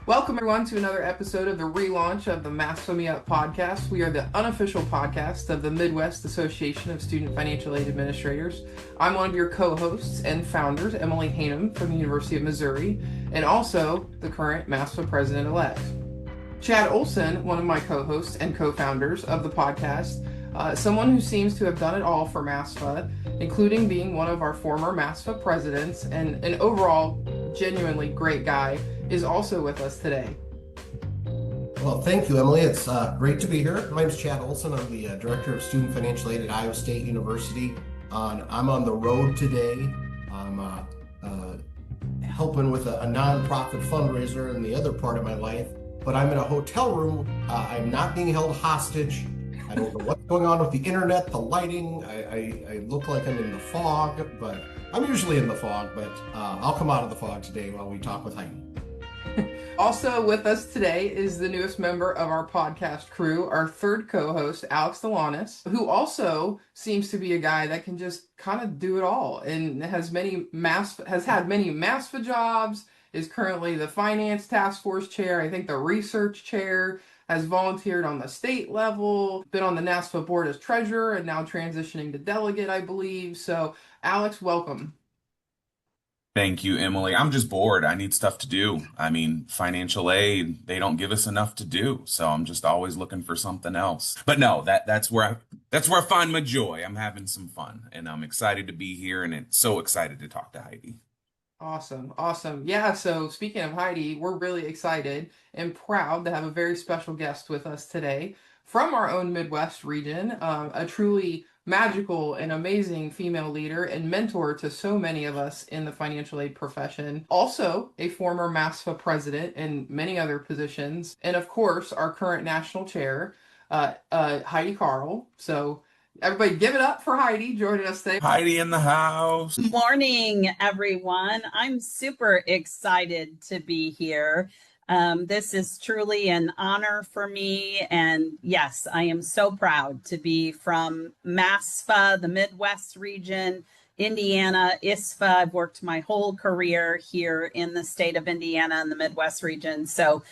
Welcome everyone to another episode of the relaunch of the MASFAAmeUP podcast. We are the unofficial podcast of the Midwest Association of Student Financial Aid Administrators. I'm one of your co-hosts and founders, Emily Hainham from the University of Missouri, and also the current MASFA president-elect. Chad Olson, one of my co-hosts and co-founders of the podcast, someone who seems to have done it all for MASFA, including being one of our former MASFA presidents and an overall genuinely great guy, is also with us today. Well, thank you, Emily. It's great to be here. My name is Chad Olson. I'm the Director of Student Financial Aid at Iowa State University. I'm on the road today. I'm helping with a nonprofit fundraiser in the other part of my life, but I'm in a hotel room. I'm not being held hostage. I don't know what's going on with the internet, the lighting. I look like I'm in the fog, but I'm usually in the fog, but I'll come out of the fog today while we talk with Heidi. Also with us today is the newest member of our podcast crew, our third co-host, Alex Delanis, who also seems to be a guy that can just kind of do it all and has had many MASFA jobs, is currently the finance task force chair, I think the research chair, has volunteered on the state level, been on the NASFA board as treasurer, and now transitioning to delegate, I believe. So, Alex, welcome. Thank you, Emily. I'm just bored. I need stuff to do. I mean, financial aid, they don't give us enough to do. So I'm just always looking for something else. But no, that's where I find my joy. I'm having some fun and I'm excited to be here and it's so excited to talk to Heidi. Awesome. Yeah, so speaking of Heidi, we're really excited and proud to have a very special guest with us today from our own Midwest region, a truly magical and amazing female leader and mentor to so many of us in the financial aid profession. Also a former MASFA president and many other positions. And of course, our current national chair, Heidi Carl. So everybody give it up for Heidi joining us today. Heidi in the house. Morning, everyone. I'm super excited to be here. This is truly an honor for me. And yes, I am so proud to be from MASFA, the Midwest region, Indiana, ISFA. I've worked my whole career here in the state of Indiana and the Midwest region. So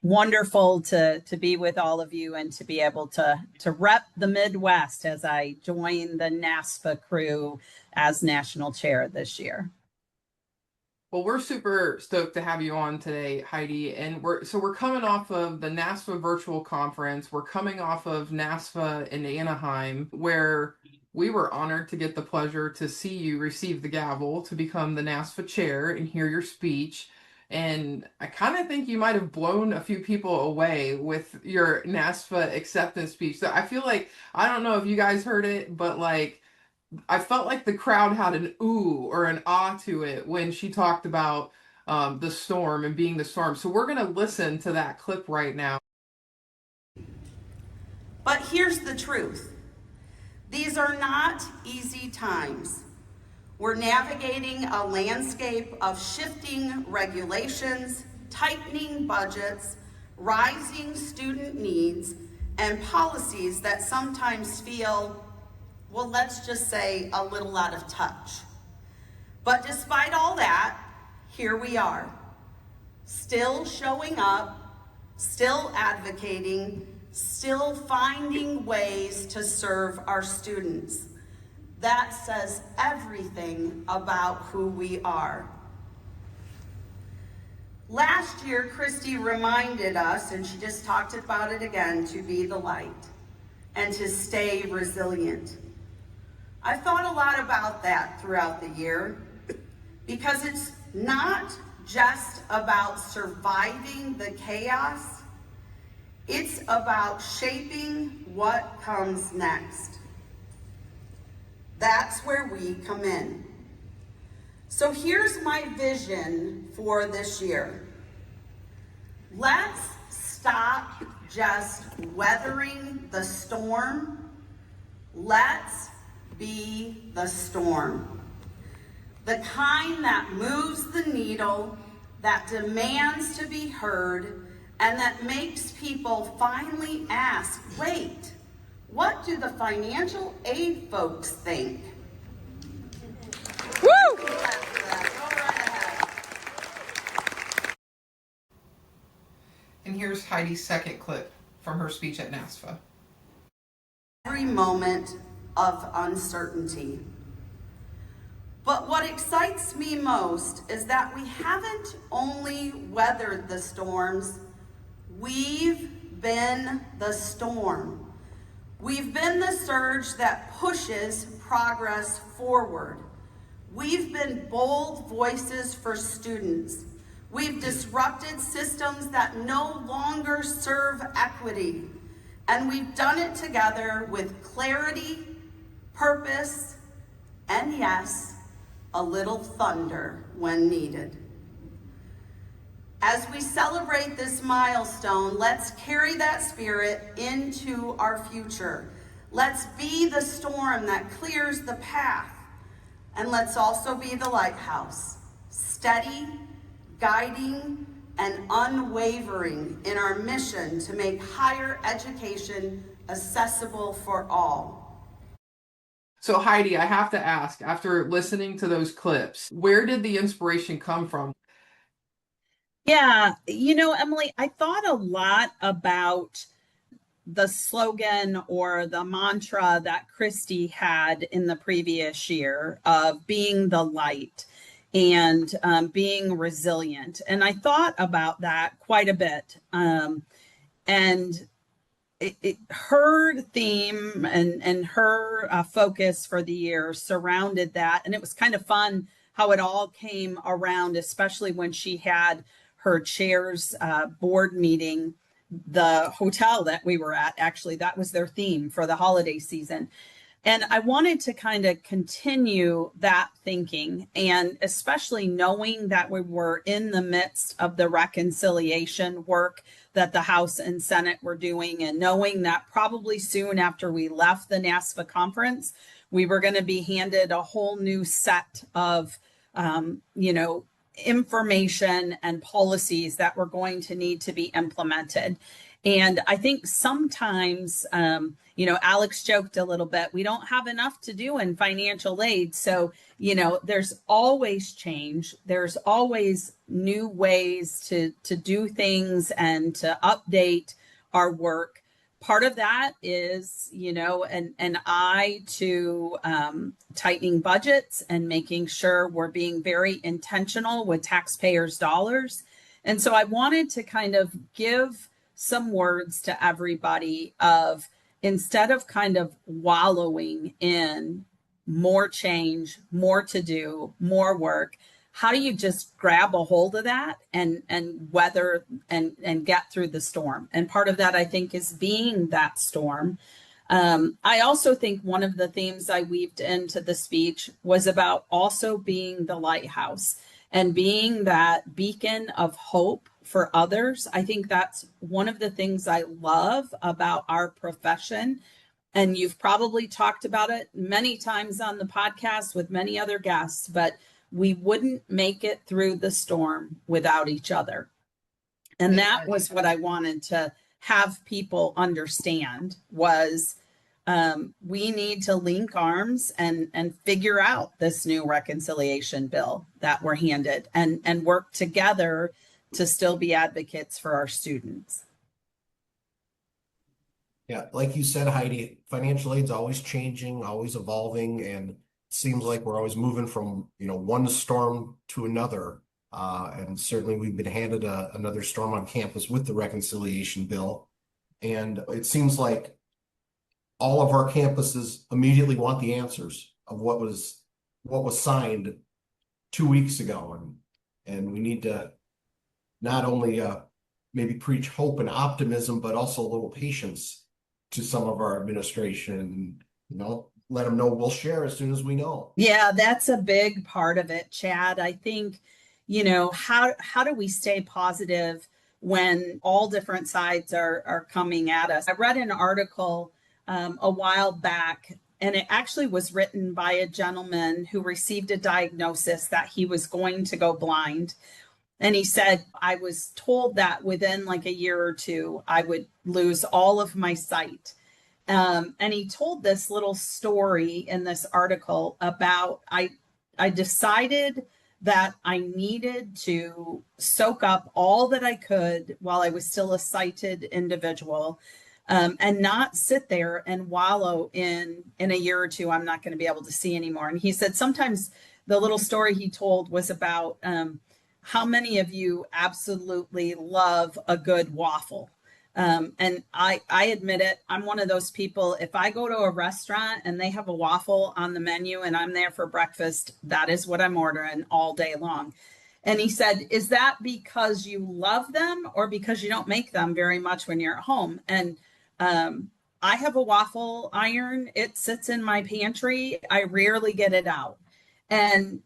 wonderful to be with all of you and to be able to rep the Midwest as I join the NASFA crew as national chair this year. Well, we're super stoked to have you on today, Heidi. And we're coming off of the NASFA virtual conference. We're coming off of NASFA in Anaheim, where we were honored to get the pleasure to see you receive the gavel to become the NASFA chair and hear your speech. And I kind of think you might have blown a few people away with your NASFA acceptance speech. So I feel like, I don't know if you guys heard it, but like, I felt like the crowd had an ooh or an ah to it when she talked about the storm and being the storm. So we're going to listen to that clip right now. But here's the truth. These are not easy times. We're navigating a landscape of shifting regulations, tightening budgets, rising student needs, and policies that sometimes feel, well, let's just say, a little out of touch. But despite all that, here we are, still showing up, still advocating, still finding ways to serve our students. That says everything about who we are. Last year, Christy reminded us, and she just talked about it again, to be the light and to stay resilient. I've thought a lot about that throughout the year because it's not just about surviving the chaos, it's about shaping what comes next. That's where we come in. So here's my vision for this year. Let's stop just weathering the storm. Let's be the storm. The kind that moves the needle, that demands to be heard, and that makes people finally ask, wait, what do the financial aid folks think? Heidi's second clip from her speech at NASFA. Every moment of uncertainty. But what excites me most is that we haven't only weathered the storms, we've been the storm. We've been the surge that pushes progress forward. We've been bold voices for students. We've disrupted systems that no longer serve equity. And we've done it together with clarity, purpose, and yes, a little thunder when needed. As we celebrate this milestone, let's carry that spirit into our future. Let's be the storm that clears the path. And let's also be the lighthouse, steady, guiding, and unwavering in our mission to make higher education accessible for all. So Heidi, I have to ask, after listening to those clips, where did the inspiration come from? Yeah, Emily, I thought a lot about the slogan or the mantra that Christy had in the previous year of being the light and being resilient. And I thought about that quite a bit. And her theme and her focus for the year surrounded that. And it was kind of fun how it all came around, especially when she had her chairs board meeting. The hotel that we were at, actually, that was their theme for the holiday season. And I wanted to kind of continue that thinking, and especially knowing that we were in the midst of the reconciliation work that the House and Senate were doing, and knowing that probably soon after we left the NASFA conference, we were going to be handed a whole new set of, information and policies that were going to need to be implemented. And I think sometimes, Alex joked a little bit, we don't have enough to do in financial aid. So, there's always change. There's always new ways to do things and to update our work. Part of that is, an eye to tightening budgets and making sure we're being very intentional with taxpayers' dollars. And so I wanted to kind of give some words to everybody of, instead of kind of wallowing in more change, more to do, more work, how do you just grab a hold of that and weather and get through the storm? And part of that, I think, is being that storm. I also think one of the themes I weaved into the speech was about also being the lighthouse and being that beacon of hope for others. I think that's one of the things I love about our profession. And you've probably talked about it many times on the podcast with many other guests, but we wouldn't make it through the storm without each other. And that was what I wanted to have people understand was we need to link arms and figure out this new reconciliation bill that we're handed and work together to still be advocates for our students. Yeah, like you said, Heidi, financial aid's always changing, always evolving, and seems like we're always moving from one storm to another, and certainly we've been handed another storm on campus with the reconciliation bill, and it seems like all of our campuses immediately want the answers of what was signed 2 weeks ago, and we need to not only maybe preach hope and optimism, but also a little patience to some of our administration, let them know we'll share as soon as we know. Yeah, that's a big part of it, Chad. I think, how do we stay positive when all different sides are coming at us? I read an article a while back, and it actually was written by a gentleman who received a diagnosis that he was going to go blind. And he said, I was told that within like a year or two, I would lose all of my sight. And he told this little story in this article about, I decided that I needed to soak up all that I could while I was still a sighted individual, and not sit there and wallow in a year or two, I'm not going to be able to see anymore. And he said sometimes the little story he told was about how many of you absolutely love a good waffle. And I admit it, I'm one of those people. If I go to a restaurant and they have a waffle on the menu and I'm there for breakfast, that is what I'm ordering all day long. And he said, is that because you love them or because you don't make them very much when you're at home? And I have a waffle iron. It sits in my pantry. I rarely get it out. And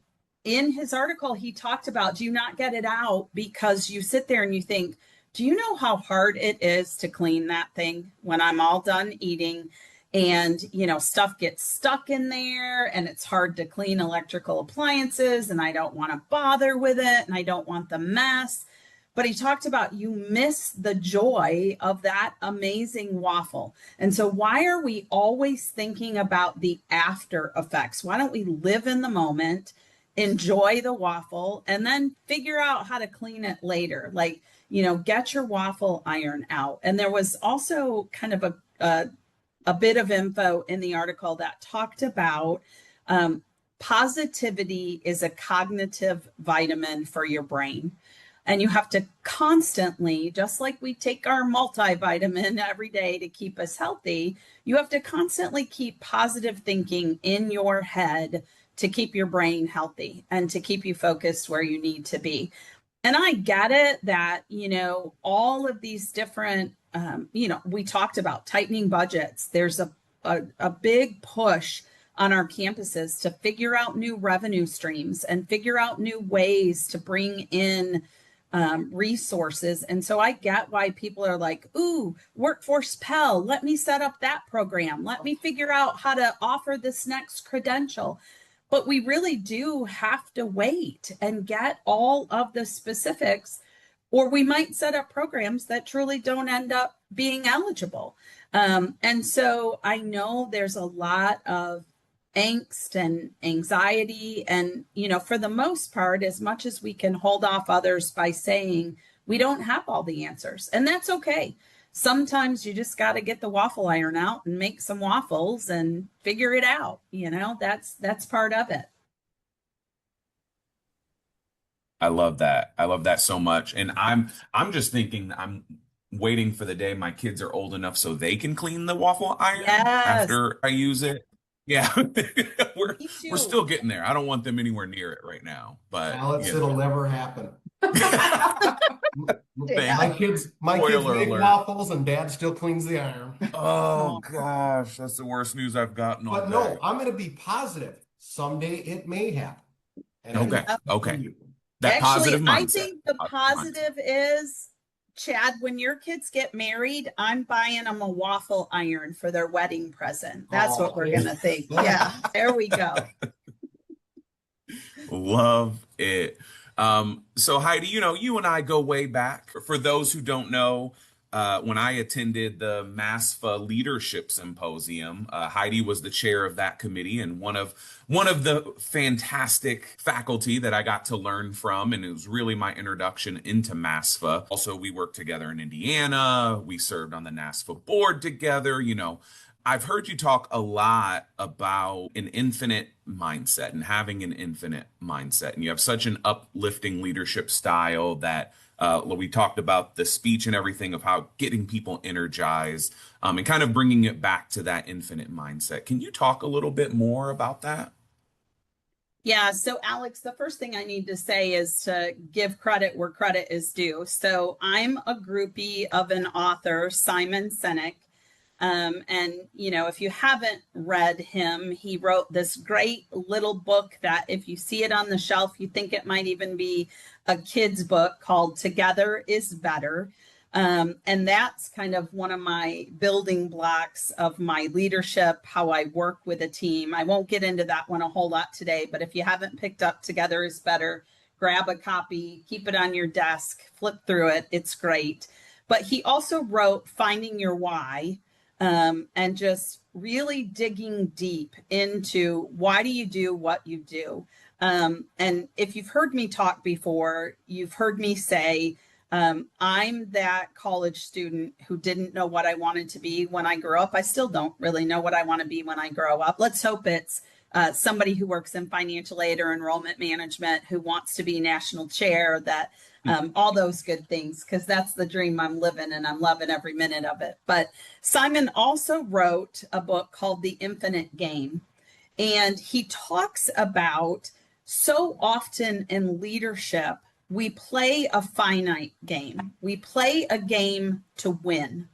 in his article, he talked about, do you not get it out because you sit there and you think, do you know how hard it is to clean that thing when I'm all done eating and, stuff gets stuck in there and it's hard to clean electrical appliances and I don't want to bother with it and I don't want the mess. But he talked about you miss the joy of that amazing waffle. And so why are we always thinking about the after effects? Why don't we live in the moment, enjoy the waffle, and then figure out how to clean it later? Like, get your waffle iron out. And there was also kind of a bit of info in the article that talked about positivity is a cognitive vitamin for your brain. And you have to constantly, just like we take our multivitamin every day to keep us healthy, you have to constantly keep positive thinking in your head to keep your brain healthy and to keep you focused where you need to be. And I get it that, all of these different, we talked about tightening budgets. There's a big push on our campuses to figure out new revenue streams and figure out new ways to bring in resources. And so I get why people are like, ooh, Workforce Pell, let me set up that program. Let me figure out how to offer this next credential. But we really do have to wait and get all of the specifics, or we might set up programs that truly don't end up being eligible. And so I know there's a lot of angst and anxiety. And, for the most part, as much as we can hold off others by saying we don't have all the answers, and that's okay. Sometimes you just got to get the waffle iron out and make some waffles and figure it out. That's part of it. I love that. I love that so much. And I'm just thinking I'm waiting for the day my kids are old enough so they can clean the waffle iron Yes. after I use it. Yeah, we're Me too. we're still getting there. I don't want them anywhere near it right now, but Alex, it'll never happen. Thank- My kids Spoiler make alert. waffles and dad still cleans the iron. Oh gosh, that's the worst news I've gotten all But day. no, I'm going to be positive. Someday it may happen. And Okay, okay. you. That Actually, positive mindset. I think the positive is, Chad, when your kids get married, I'm buying them a waffle iron for their wedding present. That's what we're going to think. Yeah, there we go. Love it. So Heidi, you and I go way back. For those who don't know, when I attended the MASFA Leadership Symposium, Heidi was the chair of that committee and one of the fantastic faculty that I got to learn from, and it was really my introduction into MASFA. Also, we worked together in Indiana. We served on the NASFA board together. I've heard you talk a lot about an infinite mindset and having an infinite mindset. And you have such an uplifting leadership style that we talked about the speech and everything of how getting people energized and kind of bringing it back to that infinite mindset. Can you talk a little bit more about that? Yeah. So, Alex, the first thing I need to say is to give credit where credit is due. So I'm a groupie of an author, Simon Sinek. And, if you haven't read him, he wrote this great little book that if you see it on the shelf, you think it might even be a kid's book called Together is Better. And that's kind of one of my building blocks of my leadership, how I work with a team. I won't get into that one a whole lot today, but if you haven't picked up Together is Better, grab a copy, keep it on your desk, flip through it. It's great. But he also wrote Finding Your Why. And just really digging deep into why do you do what you do. And if you've heard me talk before, you've heard me say, I'm that college student who didn't know what I wanted to be when I grew up. I still don't really know what I want to be when I grow up. Let's hope it's somebody who works in financial aid or enrollment management who wants to be national chair, that all those good things, because that's the dream I'm living and I'm loving every minute of it. But Simon also wrote a book called The Infinite Game. And he talks about so often in leadership, we play a finite game. We play a game to win,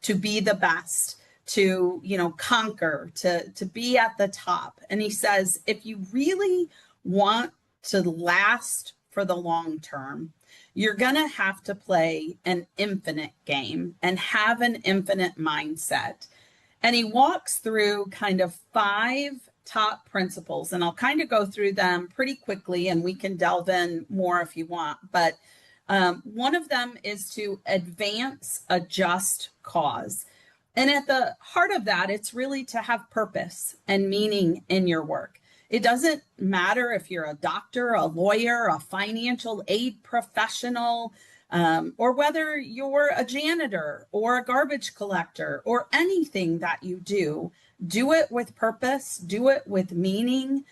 to be the best, to, you know, conquer, to be at the top. And he says, if you really want to last for the long term, you're going to have to play an infinite game and have an infinite mindset. And he walks through kind of 5 top principles, and I'll kind of go through them pretty quickly and we can delve in more if you want. But one of them is to advance a just cause. And at the heart of that, it's really to have purpose and meaning in your work. It doesn't matter if you're a doctor, a lawyer, a financial aid professional, or whether you're a janitor or a garbage collector or anything that you do it with purpose, do it with meaning.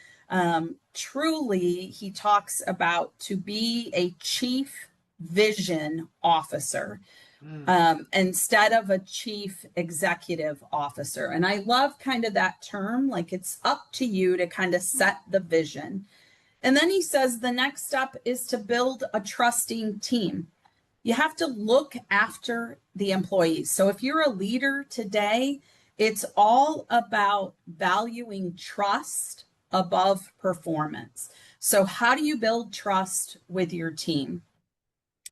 Truly, he talks about to be a chief vision officer instead of a chief executive officer. And I love kind of that term, like it's up to you to kind of set the vision. And then he says the next step is to build a trusting team. You have to look after the employees. So if you're a leader today, it's all about valuing trust above performance. So how do you build trust with your team?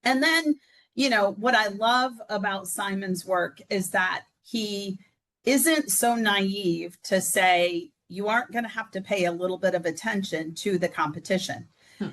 And then, you know, what I love about Simon's work is that he isn't so naive to say you aren't going to have to pay a little bit of attention to the competition.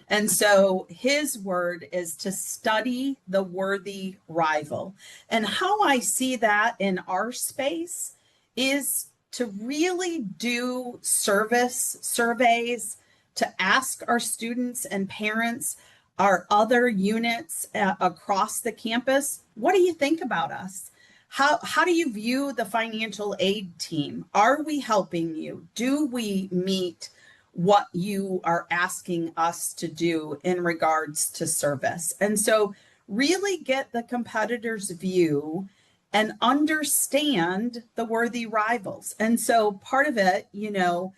And so his word is to study the worthy rival. And how I see that in our space is to really do service surveys, to ask our students and parents, our other units across the campus, what do you think about us? How do you view the financial aid team? Are we helping you? Do we meet what you are asking us to do in regards to service? And so really get the competitor's view and understand the worthy rivals. And so part of it, you know,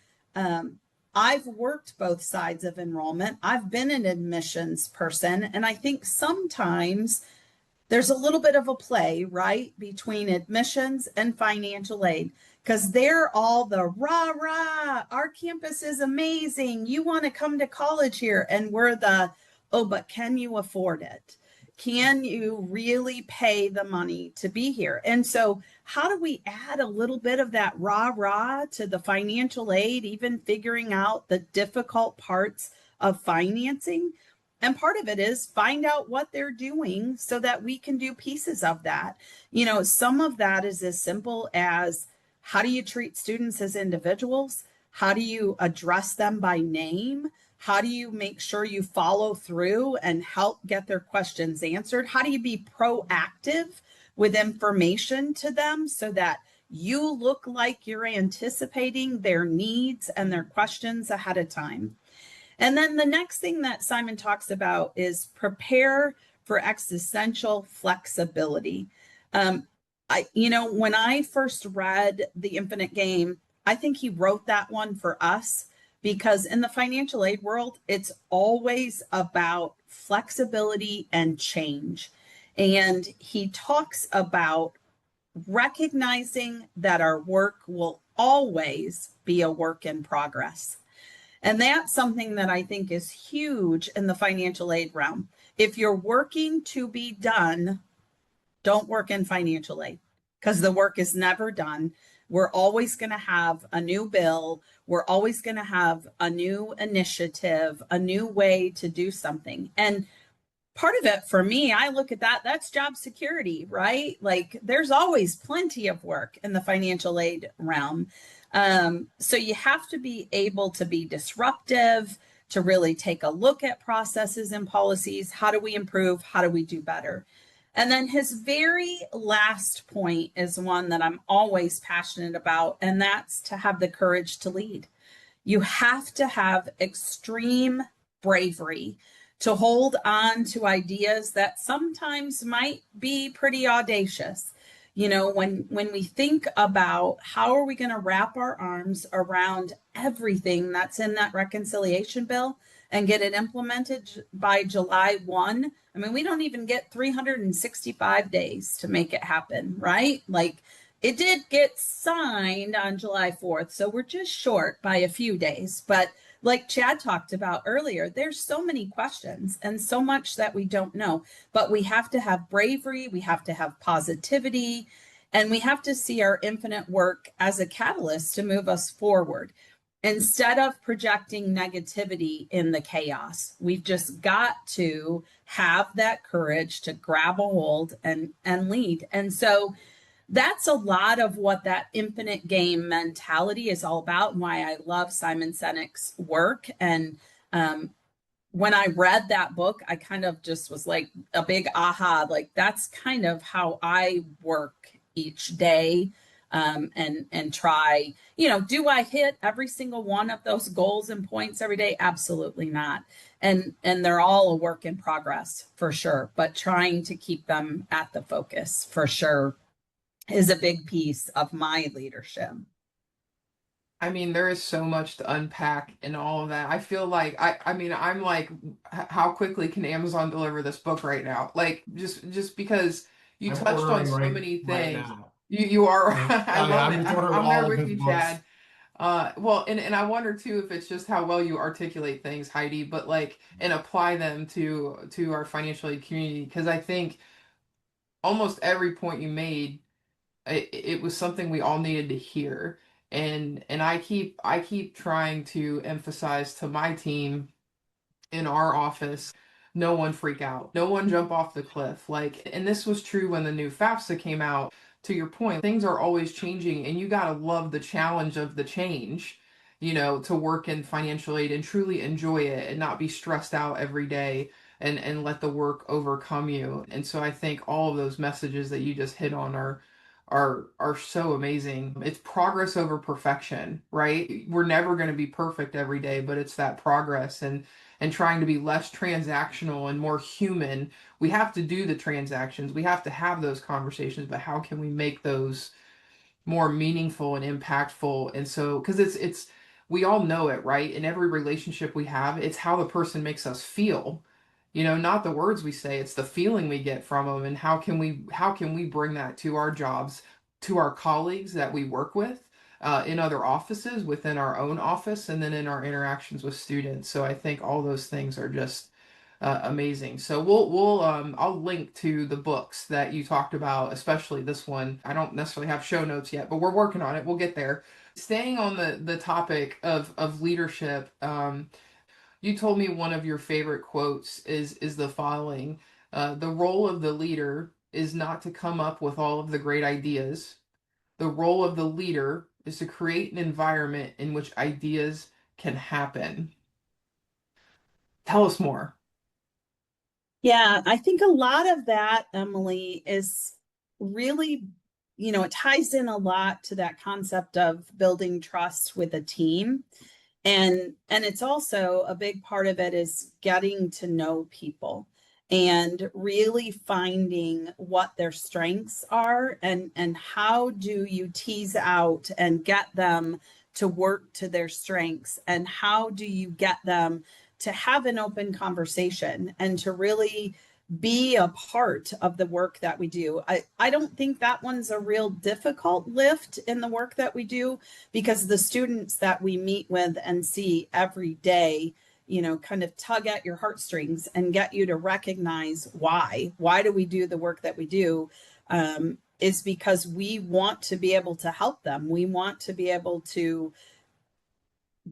I've worked both sides of enrollment. I've been an admissions person, and I think sometimes there's a little bit of a play, right, between admissions and financial aid, because they're all the rah, rah, our campus is amazing. You want to come to college here. And we're the, oh, but can you afford it? Can you really pay the money to be here? And so how do we add a little bit of that rah, rah to the financial aid, even figuring out the difficult parts of financing? And part of it is find out what they're doing so that we can do pieces of that. You know, some of that is as simple as how do you treat students as individuals? How do you address them by name? How do you make sure you follow through and help get their questions answered? How do you be proactive with information to them so that you look like you're anticipating their needs and their questions ahead of time? And then the next thing that Simon talks about is prepare for existential flexibility. When I first read The Infinite Game, I think he wrote that one for us because in the financial aid world, it's always about flexibility and change. And he talks about recognizing that our work will always be a work in progress. And that's something that I think is huge in the financial aid realm. If you're working to be done, don't work in financial aid because the work is never done. We're always going to have a new bill. We're always going to have a new initiative, a new way to do something. And part of it for me, I look at that, that's job security, right? Like there's always plenty of work in the financial aid realm. So you have to be able to be disruptive, to really take a look at processes and policies. How do we improve? How do we do better? And then his very last point is one that I'm always passionate about, and that's to have the courage to lead. You have to have extreme bravery to hold on to ideas that sometimes might be pretty audacious. You know, when we think about how are we going to wrap our arms around everything that's in that reconciliation bill and get it implemented by July 1, I mean, we don't even get 365 days to make it happen, right? Like it did get signed on July 4th, so we're just short by a few days. But like Chad talked about earlier, there's so many questions and so much that we don't know. But we have to have bravery, we have to have positivity, and we have to see our infinite work as a catalyst to move us forward. Instead of projecting negativity in the chaos, we've just got to have that courage to grab a hold and lead. And so that's a lot of what that infinite game mentality is all about, and why I love Simon Sinek's work. And when I read that book, I kind of just was like a big aha, like that's kind of how I work each day. And try, you know, do I hit every single one of those goals and points every day? Absolutely not. And they're all a work in progress for sure, but trying to keep them at the focus for sure is a big piece of my leadership. I mean, there is so much to unpack in all of that. I feel like I mean, I'm like, how quickly can Amazon deliver this book right now? Like, just because you I'm touched on ordering so right many right things. now. You are. Yeah, I yeah, love I'm it. just ordering I'm there all of with his you, books. Chad. Well, and I wonder too if it's just how well you articulate things, Heidi, but like and apply them to our financial aid community because I think almost every point you made it was something we all needed to hear. And I keep trying to emphasize to my team in our office, no one freak out, no one jump off the cliff. Like, and this was true when the new FAFSA came out. To your point, things are always changing, and you got to love the challenge of the change, to work in financial aid and truly enjoy it and not be stressed out every day and let the work overcome you. And so I think all of those messages that you just hit on are so amazing. It's progress over perfection, right? We're never going to be perfect every day, but it's that progress and trying to be less transactional and more human. We have to do the transactions. We have to have those conversations, but how can we make those more meaningful and impactful? And so, because it's we all know it, right? In every relationship we have, it's how the person makes us feel. Not the words we say, it's the feeling we get from them. And how can we bring that to our jobs, to our colleagues that we work with, in other offices, within our own office, and then in our interactions with students. So I think all those things are just amazing. So I'll link to the books that you talked about, especially this one. I don't necessarily have show notes yet, but we're working on it. We'll get there. Staying on the topic of leadership, you told me one of your favorite quotes is the following: "The role of the leader is not to come up with all of the great ideas. The role of the leader is to create an environment in which ideas can happen." Tell us more. Yeah, I think a lot of that, Emily, is really, it ties in a lot to that concept of building trust with a team. And it's also a big part of it is getting to know people and really finding what their strengths are and how do you tease out and get them to work to their strengths, and how do you get them to have an open conversation and to really be a part of the work that we do. I don't think that one's a real difficult lift in the work that we do, because the students that we meet with and see every day, kind of tug at your heartstrings and get you to recognize why do we do the work that we do, is because we want to be able to help them. We want to be able to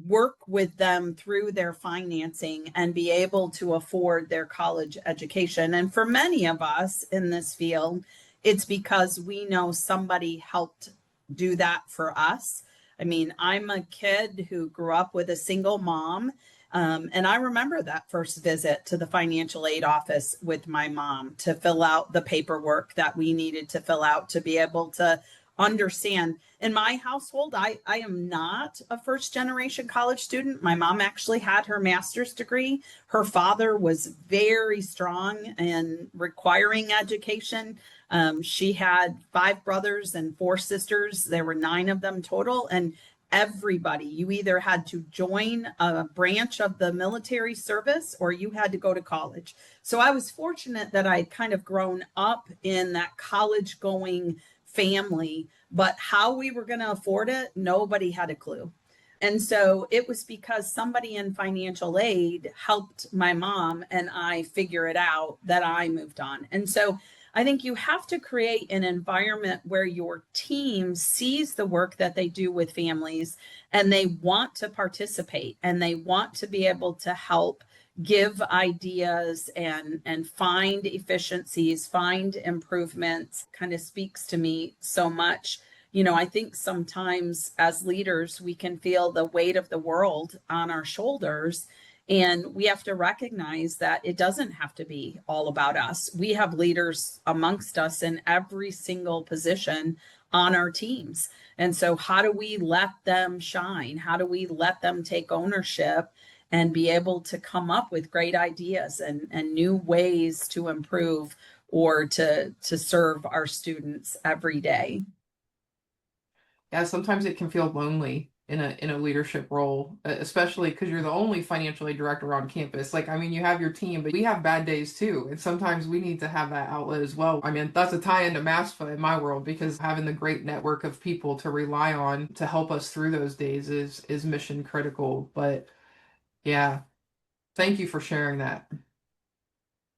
work with them through their financing and be able to afford their college education. And for many of us in this field, it's because we know somebody helped do that for us. I mean, I'm a kid who grew up with a single mom. And I remember that first visit to the financial aid office with my mom to fill out the paperwork that we needed to fill out to be able to understand. In my household, I am not a first generation college student. My mom actually had her master's degree. Her father was very strong in requiring education. She had 5 brothers and 4 sisters. There were 9 of them total. And everybody, you either had to join a branch of the military service or you had to go to college. So I was fortunate that I had kind of grown up in that college going family, but how we were going to afford it, nobody had a clue. And so it was because somebody in financial aid helped my mom and I figure it out that I moved on. And so I think you have to create an environment where your team sees the work that they do with families and they want to participate and they want to be able to help give ideas and find efficiencies, find improvements. Kind of speaks to me so much. I think sometimes as leaders, we can feel the weight of the world on our shoulders. And we have to recognize that it doesn't have to be all about us. We have leaders amongst us in every single position on our teams. And so how do we let them shine? How do we let them take ownership and be able to come up with great ideas and new ways to improve or to serve our students every day? Yeah, sometimes it can feel lonely in a leadership role, especially because you're the only financial aid director on campus. Like, I mean, you have your team, but we have bad days too. And sometimes we need to have that outlet as well. I mean, that's a tie into MASFA in my world, because having the great network of people to rely on to help us through those days is mission critical. But yeah, thank you for sharing that.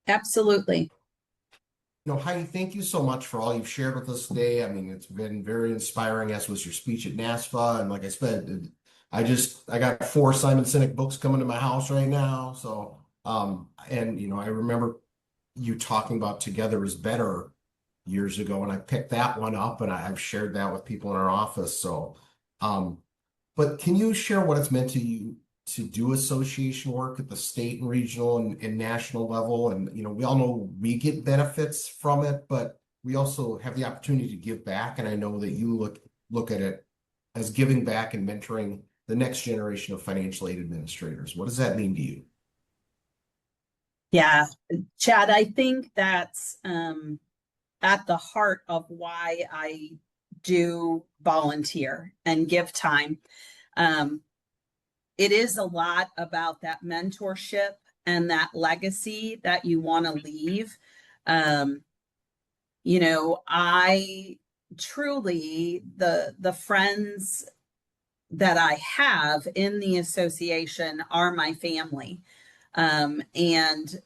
Absolutely. Heidi, thank you so much for all you've shared with us today. I mean, it's been very inspiring, as was your speech at NASFA. And like I said, I got 4 Simon Sinek books coming to my house right now. So, and I remember you talking about Together is Better years ago, and I picked that one up and I've shared that with people in our office. So, but can you share what it's meant to you to do association work at the state and regional and national level? And, we all know we get benefits from it, but we also have the opportunity to give back. And I know that you look at it as giving back and mentoring the next generation of financial aid administrators. What does that mean to you? Yeah, Chad, I think that's at the heart of why I do volunteer and give time. It is a lot about that mentorship and that legacy that you want to leave. I truly, the friends that I have in the association are my family. And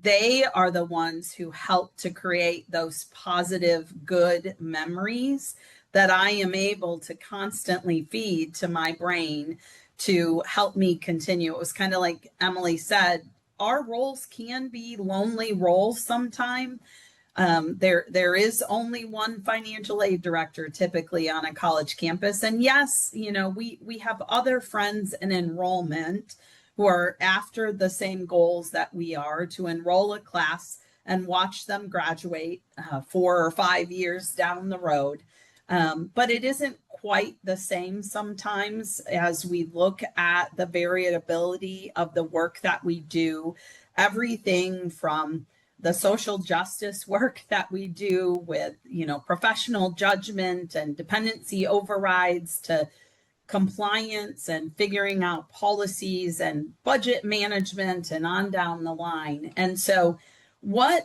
they are the ones who help to create those positive, good memories that I am able to constantly feed to my brain to help me continue. It was kind of like Emily said, our roles can be lonely roles sometimes. There is only one financial aid director typically on a college campus. And yes, we have other friends in enrollment who are after the same goals that we are, to enroll a class and watch them graduate 4 or 5 years down the road. But it isn't quite the same sometimes as we look at the variability of the work that we do. Everything from the social justice work that we do with, professional judgment and dependency overrides, to compliance and figuring out policies and budget management and on down the line. And so what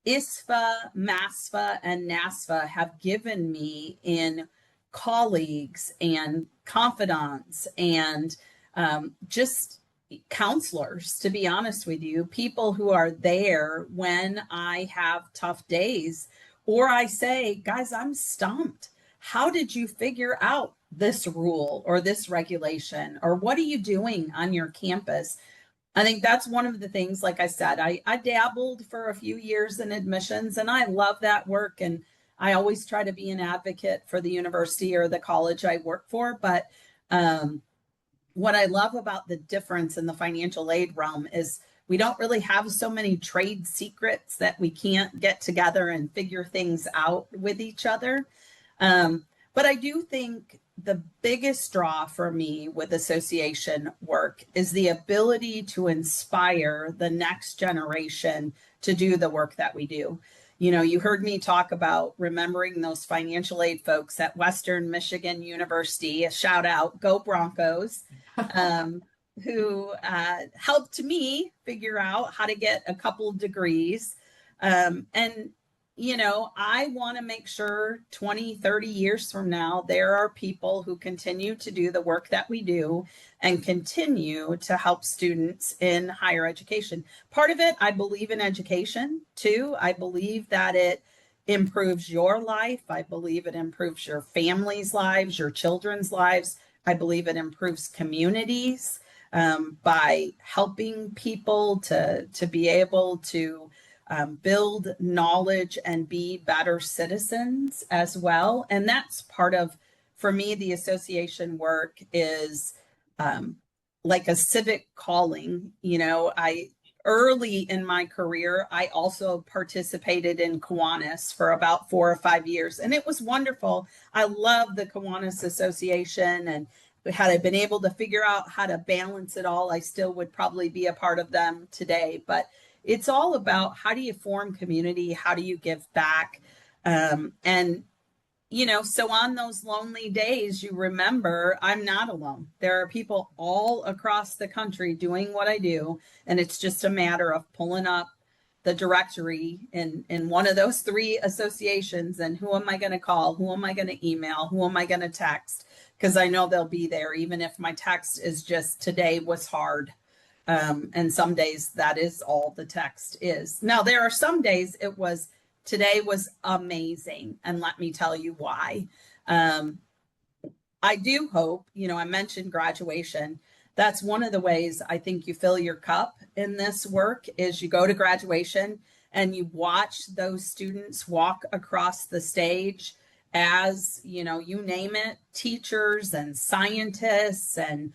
ISFA, MASFA, and NASFA have given me in colleagues and confidants and just counselors, to be honest with you, people who are there when I have tough days, or I say, guys, I'm stumped. How did you figure out this rule or this regulation, or what are you doing on your campus? I think that's one of the things, like I said, I dabbled for a few years in admissions and I love that work. And I always try to be an advocate for the university or the college I work for. But what I love about the difference in the financial aid realm is we don't really have so many trade secrets that we can't get together and figure things out with each other. But I do think the biggest draw for me with association work is the ability to inspire the next generation to do the work that we do. You know, you heard me talk about remembering those financial aid folks at Western Michigan University, a shout out, go Broncos, who helped me figure out how to get a couple degrees. And you know, I want to make sure 20, 30 years from now, there are people who continue to do the work that we do and continue to help students in higher education. Part of it, I believe in education too. I believe that it improves your life. I believe it improves your family's lives, your children's lives. I believe it improves communities by helping people to be able to build knowledge and be better citizens as well. And that's part of, for me, the association work is like a civic calling. You know, early in my career, I also participated in Kiwanis for about 4 or 5 years, and it was wonderful. I love the Kiwanis Association, and had I been able to figure out how to balance it all, I still would probably be a part of them today. But it's all about, how do you form community? How do you give back? And, you know, so on those lonely days, you remember I'm not alone. There are people all across the country doing what I do. And it's just a matter of pulling up the directory in one of those 3 associations. And who am I going to call? Who am I going to email? Who am I going to text? Because I know they'll be there, even if my text is just, today was hard. And some days that is all the text is. Now, there are some days it was, today was amazing. And let me tell you why. I do hope, you know, I mentioned graduation. That's one of the ways I think you fill your cup in this work, is you go to graduation and you watch those students walk across the stage as, you know, you name it, teachers and scientists and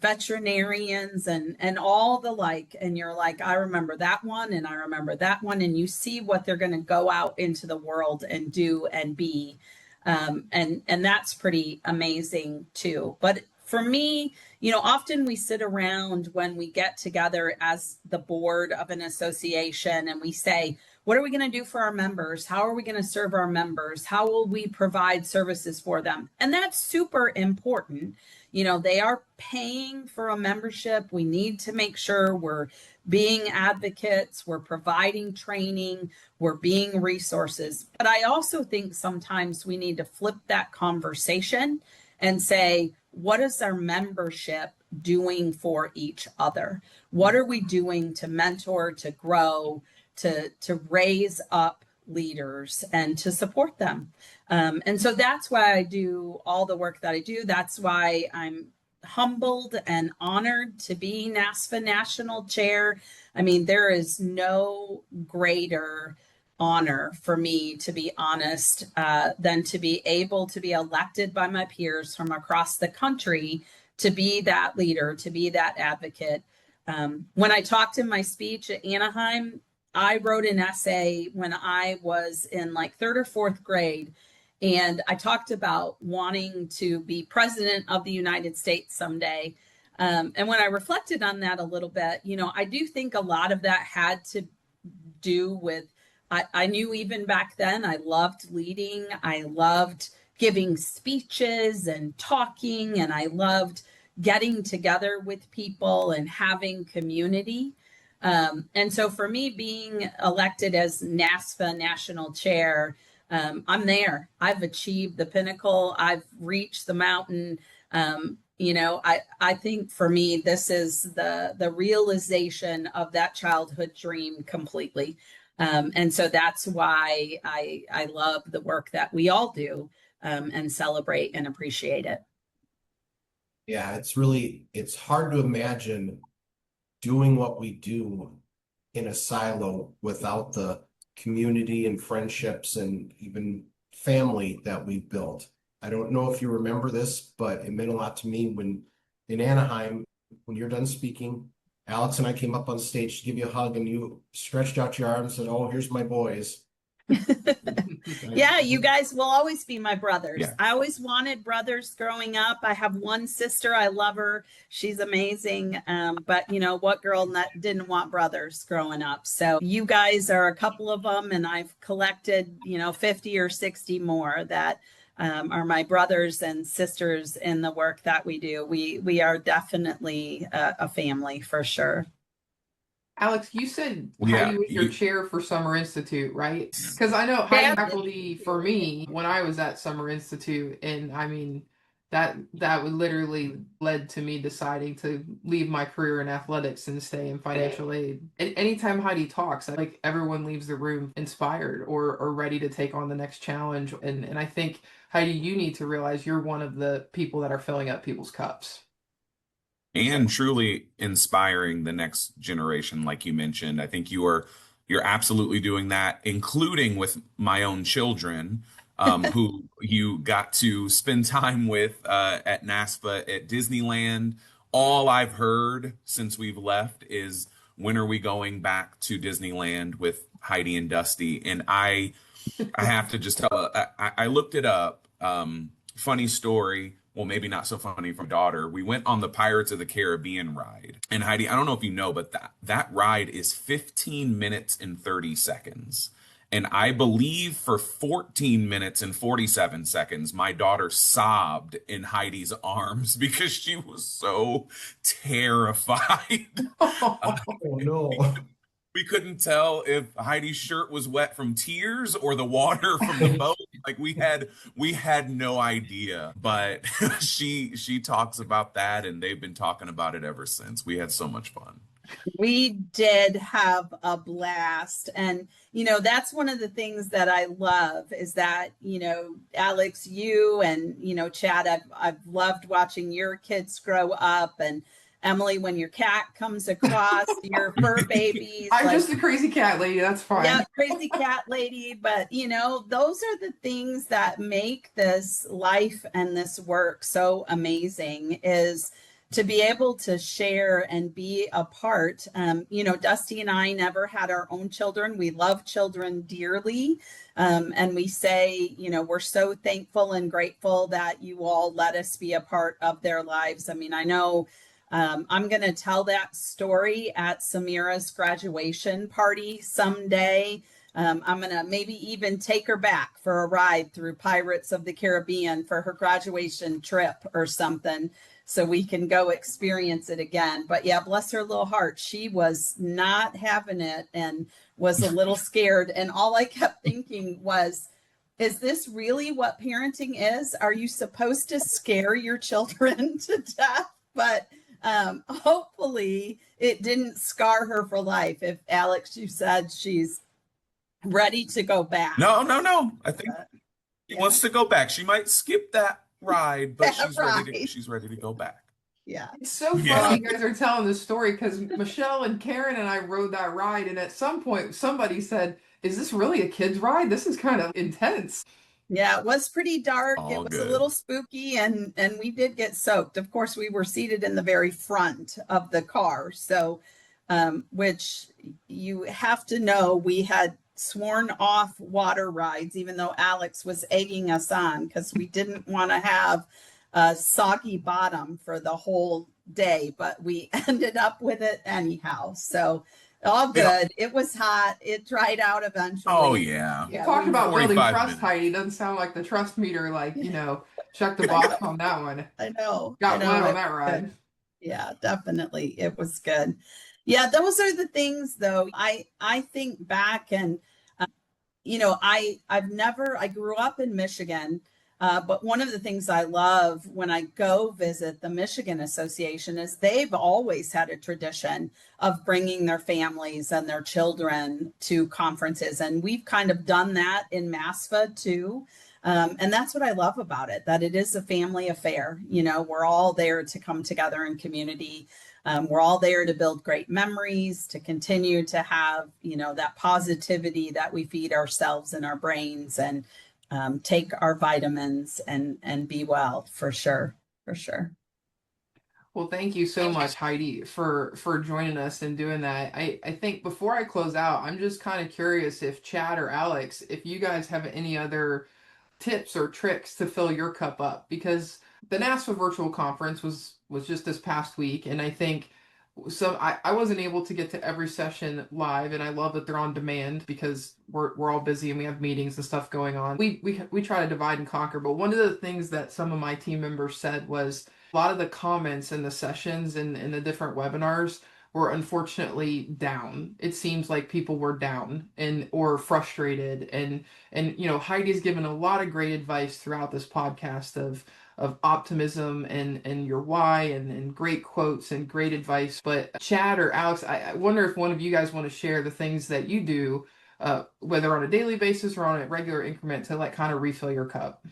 veterinarians and all the like. And you're like, I remember that one and I remember that one. And you see what they're going to go out into the world and do and be. And that's pretty amazing too. But for me, you know, often we sit around when we get together as the board of an association and we say, what are we going to do for our members? How are we going to serve our members? How will we provide services for them? And that's super important. You know, they are paying for a membership. We need to make sure we're being advocates, we're providing training, we're being resources. But I also think sometimes we need to flip that conversation and say, what is our membership doing for each other? What are we doing to mentor, to grow, to raise up leaders and to support them? And so that's why I do all the work that I do. That's why I'm humbled and honored to be NASFA National Chair. I mean, there is no greater honor for me, to be honest, than to be able to be elected by my peers from across the country to be that leader, to be that advocate. When I talked in my speech at Anaheim, I wrote an essay when I was in like 3rd or 4th grade, and I talked about wanting to be president of the United States someday. And when I reflected on that a little bit, you know, I do think a lot of that had to do with, I knew even back then, I loved leading. I loved giving speeches and talking, and I loved getting together with people and having community. And so for me, being elected as NASFA National Chair, I'm there. I've achieved the pinnacle. I've reached the mountain. You know, I think for me, this is the realization of that childhood dream completely. And so that's why I love the work that we all do, and celebrate and appreciate it. Yeah, it's hard to imagine doing what we do in a silo without the community and friendships and even family that we've built. I don't know if you remember this, but it meant a lot to me when in Anaheim, when you're done speaking, Alex and I came up on stage to give you a hug and you stretched out your arms and said, "Oh, here's my boys." Yeah, you guys will always be my brothers. Yeah. I always wanted brothers growing up. I have one sister. I love her. She's amazing. But you know, what girl didn't want brothers growing up? So you guys are a couple of them, and I've collected, 50 or 60 more that are my brothers and sisters in the work that we do. We are definitely a family for sure. Alex, you said Yeah, Heidi was your chair for Summer Institute, right? Because I know Heidi faculty for me when I was at Summer Institute, and I mean that would literally led to me deciding to leave my career in athletics and stay in financial aid. And anytime Heidi talks, like everyone leaves the room inspired or ready to take on the next challenge. And I think Heidi, you need to realize you're one of the people that are filling up people's cups. And truly inspiring the next generation, like you mentioned. I think you're absolutely doing that, including with my own children, who you got to spend time with at NASFA at Disneyland. All I've heard since we've left is, when are we going back to Disneyland with Heidi and Dusty? And I have to just tell, I looked it up. Funny story. Well, maybe not so funny for daughter. We went on the Pirates of the Caribbean ride. And Heidi, I don't know if you know, but that ride is 15 minutes and 30 seconds. And I believe for 14 minutes and 47 seconds, my daughter sobbed in Heidi's arms because she was so terrified. Oh no. We couldn't tell if Heidi's shirt was wet from tears or the water from the boat. Like we had no idea. But she talks about that, and they've been talking about it ever since. We had so much fun. We did have a blast. And, that's one of the things that I love is that, Alex, you and, Chad, I've loved watching your kids grow up, and Emily, when your cat comes across, your fur babies. I'm just a crazy cat lady. That's fine. Yeah, crazy cat lady. But, those are the things that make this life and this work so amazing, is to be able to share and be a part. Dusty and I never had our own children. We love children dearly. And we say, we're so thankful and grateful that you all let us be a part of their lives. I mean, I know I'm going to tell that story at Samira's graduation party someday. I'm going to maybe even take her back for a ride through Pirates of the Caribbean for her graduation trip or something, so we can go experience it again. But yeah, bless her little heart. She was not having it and was a little scared. And all I kept thinking was, is this really what parenting is? Are you supposed to scare your children to death? But hopefully it didn't scar her for life. If Alex, you said she's ready to go back. No. I think she wants to go back. She might skip that ride, but she's ready to go back. Yeah. It's so funny you guys are telling this story, because Michelle and Karen and I rode that ride, and at some point somebody said, "Is this really a kid's ride? This is kind of intense." Yeah, it was pretty dark. All it was good. A little spooky, and we did get soaked. Of course, we were seated in the very front of the car. So, which you have to know, we had sworn off water rides, even though Alex was egging us on, because we didn't want to have a soggy bottom for the whole day, but we ended up with it anyhow. So all good. It was hot. It dried out eventually. Oh yeah. You talk about building 45 trust, minutes. Heidi. Doesn't sound like the trust meter, check the box on that one. I know. Got one on that ride. Yeah, definitely. It was good. Yeah, those are the things though. I think back and I grew up in Michigan, but one of the things I love when I go visit the Michigan Association is they've always had a tradition of bringing their families and their children to conferences. And we've kind of done that in MASFA too. And that's what I love about it, that it is a family affair. You know, we're all there to come together in community. We're all there to build great memories, to continue to have, you know, that positivity that we feed ourselves and our brains, and take our vitamins and be well, for sure, for sure. Well, thank you so much, Heidi, for joining us and doing that. I think before I close out, I'm just kind of curious if Chad or Alex, if you guys have any other tips or tricks to fill your cup up, because the NASFA virtual conference was just this past week, and I think so I wasn't able to get to every session live, and I love that they're on demand because we're all busy and we have meetings and stuff going on. We try to divide and conquer, but one of the things that some of my team members said was a lot of the comments in the sessions and in the different webinars were unfortunately down. It seems like people were down and or frustrated, and you know, Heidi's given a lot of great advice throughout this podcast of optimism and your why and great quotes and great advice. But Chad or Alex, I wonder if one of you guys want to share the things that you do, whether on a daily basis or on a regular increment, to like kind of refill your cup.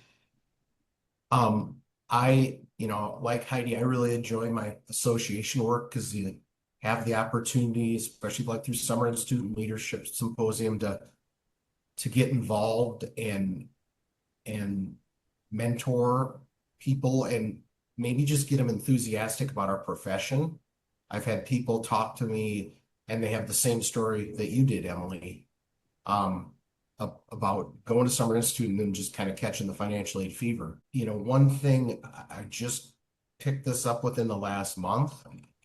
You know, like Heidi, I really enjoy my association work because you have the opportunity, especially like through Summer and Student Leadership Symposium, to get involved and mentor people and maybe just get them enthusiastic about our profession. I've had people talk to me and they have the same story that you did, Emily, about going to Summer Institute and then just kind of catching the financial aid fever. You know, one thing I just picked this up within the last month.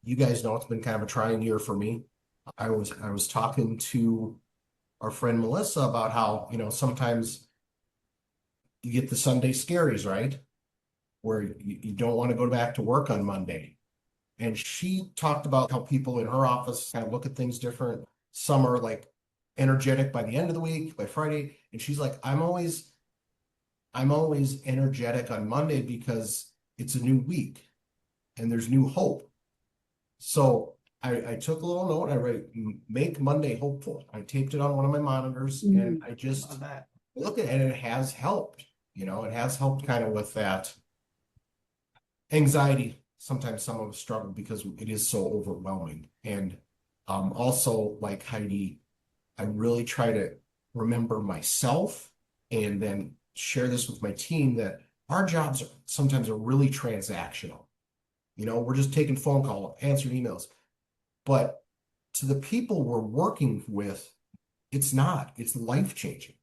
You guys know it's been kind of a trying year for me. I was talking to our friend Melissa about how, you know, sometimes you get the Sunday scaries, right? Where you don't want to go back to work on Monday. And she talked about how people in her office kind of look at things different. Some are like energetic by the end of the week, by Friday. And she's like, I'm always energetic on Monday because it's a new week and there's new hope. So I took a little note. I write, make Monday hopeful. I taped it on one of my monitors and I just look at it, and it has helped. You know, it has helped kind of with that anxiety. Sometimes some of us struggle because it is so overwhelming. And also, like Heidi, I really try to remember myself and then share this with my team that our jobs sometimes are really transactional. You know, we're just taking phone call, answering emails. But to the people we're working with, it's not. It's life-changing.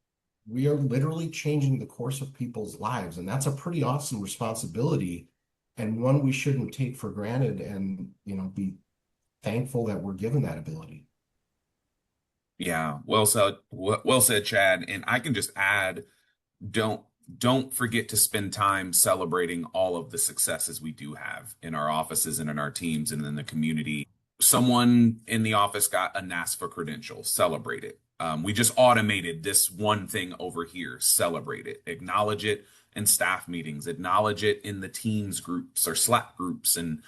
We are literally changing the course of people's lives, and that's a pretty awesome responsibility and one we shouldn't take for granted, and, you know, be thankful that we're given that ability. Yeah, well said, well said, Chad. And I can just add, don't don't forget to spend time celebrating all of the successes we do have in our offices and in our teams and in the community. Someone in the office got a NASFA credential, celebrate it. We just automated this one thing over here, celebrate it, acknowledge it in staff meetings, acknowledge it in the Teams groups or Slack groups and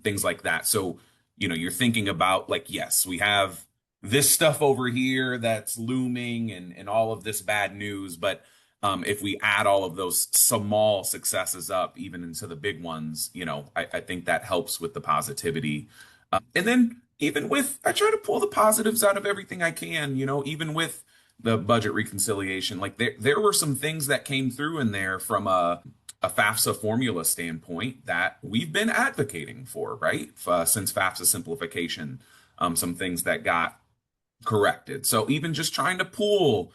things like that. So, you know, you're thinking about like, yes, we have this stuff over here that's looming and all of this bad news, but if we add all of those small successes up, even into the big ones, you know, I think that helps with the positivity. And then even with, I try to pull the positives out of everything I can, you know, even with the budget reconciliation, like there were some things that came through in there from a FAFSA formula standpoint that we've been advocating for, right? Since FAFSA simplification, some things that got corrected. So even just trying to pull,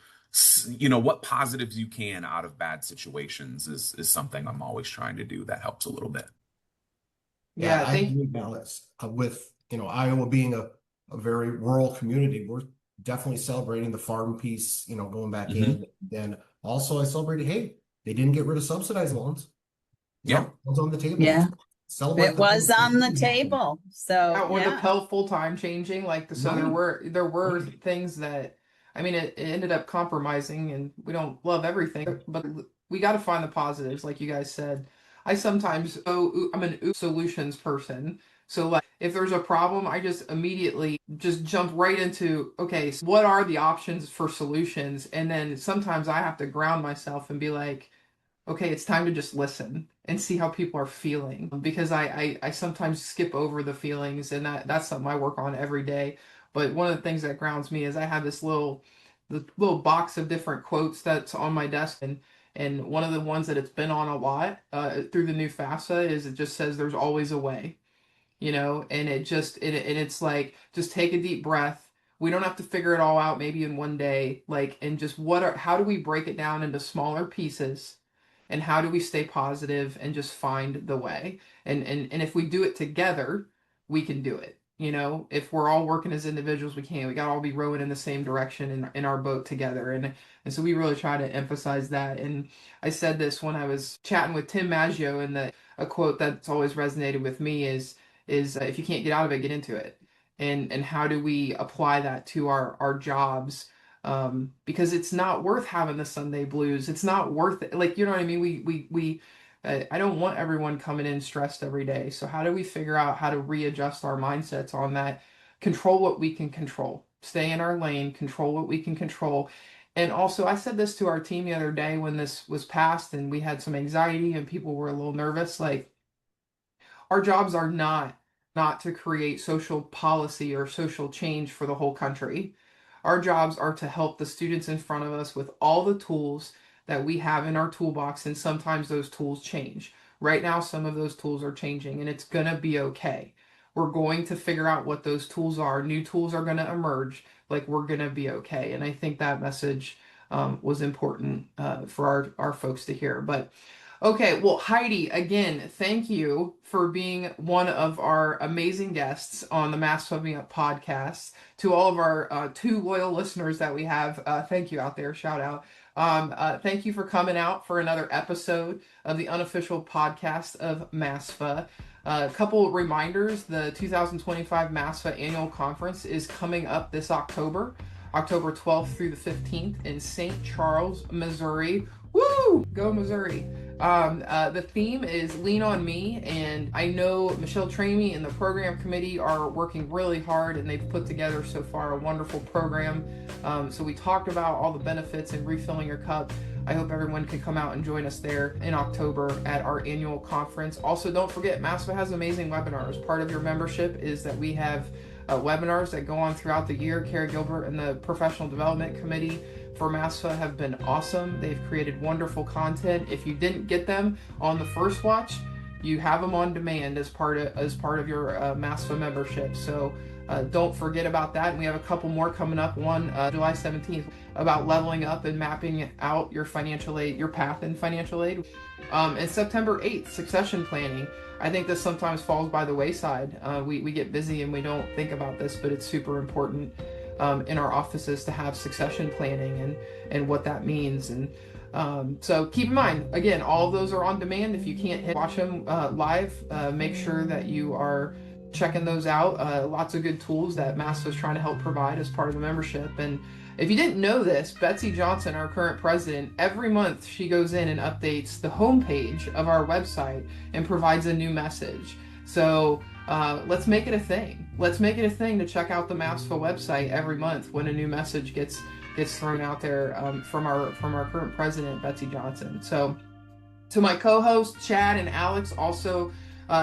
you know, what positives you can out of bad situations is something I'm always trying to do that helps a little bit. Yeah, Yeah, I agree, Alex. With, you know, Iowa being a very rural community, we're definitely celebrating the farm piece, you know, going back in. Then also I celebrated, hey, they didn't get rid of subsidized loans. Yeah. It was on the table. Yeah. Celebrate It was on the table. So or the yeah. Pell full-time changing, like so there were things that, I mean, it ended up compromising, and we don't love everything, but we got to find the positives, like you guys said. I'm an solutions person. So like if there's a problem, I just immediately just jump right into, okay, so what are the options for solutions? And then sometimes I have to ground myself and be like, okay, it's time to just listen and see how people are feeling, because I sometimes skip over the feelings, and that's something I work on every day. But one of the things that grounds me is I have the little box of different quotes that's on my desk, and one of the ones that it's been on a lot through the new FAFSA is it just says there's always a way, and it's like, just take a deep breath. We don't have to figure it all out maybe in one day, like, and just how do we break it down into smaller pieces, and how do we stay positive and just find the way? And if we do it together, we can do it. If we're all working as individuals, we can't. We got to all be rowing in the same direction in our boat together. And so we really try to emphasize that. And I said this when I was chatting with Tim Maggio, and a quote that's always resonated with me is if you can't get out of it, get into it. And how do we apply that to our jobs? Because it's not worth having the Sunday blues. It's not worth it. Like, you know what I mean? I don't want everyone coming in stressed every day. So how do we figure out how to readjust our mindsets on that? Control what we can control. Stay in our lane, control what we can control. And also, I said this to our team the other day when this was passed and we had some anxiety and people were a little nervous. Like, our jobs are not to create social policy or social change for the whole country. Our jobs are to help the students in front of us with all the tools that we have in our toolbox, and sometimes those tools change. Right now, some of those tools are changing, and it's going to be okay. We're going to figure out what those tools are. New tools are going to emerge. Like, we're going to be okay. And I think that message was important for our folks to hear. But okay, well, Heidi, again, thank you for being one of our amazing guests on the MASFAAmeUP podcast. To all of our 2 loyal listeners that we have, thank you out there, shout out. Thank you for coming out for another episode of the unofficial podcast of MASFA. A couple reminders: the 2025 MASFA annual conference is coming up this October 12th through the 15th in St. Charles, Missouri. Woo! Go Missouri! The theme is Lean on Me, and I know Michelle Tramey and the program committee are working really hard, and they've put together so far a wonderful program. So we talked about all the benefits and refilling your cup. I hope everyone can come out and join us there in October at our annual conference. Also, don't forget, MASFA has amazing webinars. Part of your membership is that we have webinars that go on throughout the year. Carrie Gilbert and the Professional Development Committee for MASFA have been awesome. They've created wonderful content. If you didn't get them on the first watch, you have them on demand as part of your MASFA membership. So don't forget about that. And we have a couple more coming up. One July 17th about leveling up and mapping out your financial aid, your path in financial aid. And September 8th, succession planning. I think this sometimes falls by the wayside. We get busy and we don't think about this, but it's super important in our offices to have succession planning and what that means. And so keep in mind, again, all of those are on demand. If you can't watch them live, make sure that you are checking those out. Lots of good tools that MASFA is trying to help provide as part of the membership. And if you didn't know this, Betsy Johnson, our current president, every month she goes in and updates the homepage of our website and provides a new message. So let's make it a thing. Let's make it a thing to check out the MASFA website every month when a new message gets thrown out there from our current president, Betsy Johnson. So to my co-hosts, Chad and Alex, also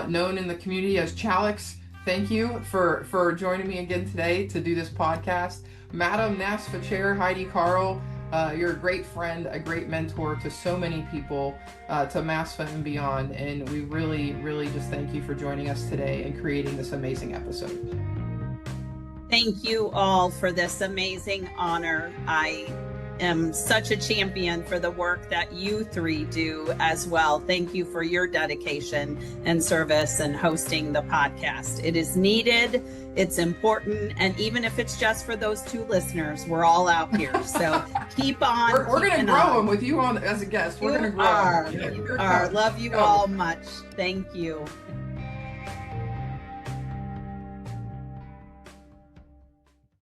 known in the community as Chalix, thank you for joining me again today to do this podcast. Madam NASFA Chair Heidi Carl, you're a great friend, a great mentor to so many people, to MASFA and beyond, and we really, really just thank you for joining us today and creating this amazing episode. Thank you all for this amazing honor. I am such a champion for the work that you 3 do as well. Thank you for your dedication and service and hosting the podcast. It is needed, it's important, and even if it's just for those 2 listeners, we're all out here. So keep on. We're going to grow them with you on as a guest. We're going to grow them. Love you all much. Thank you.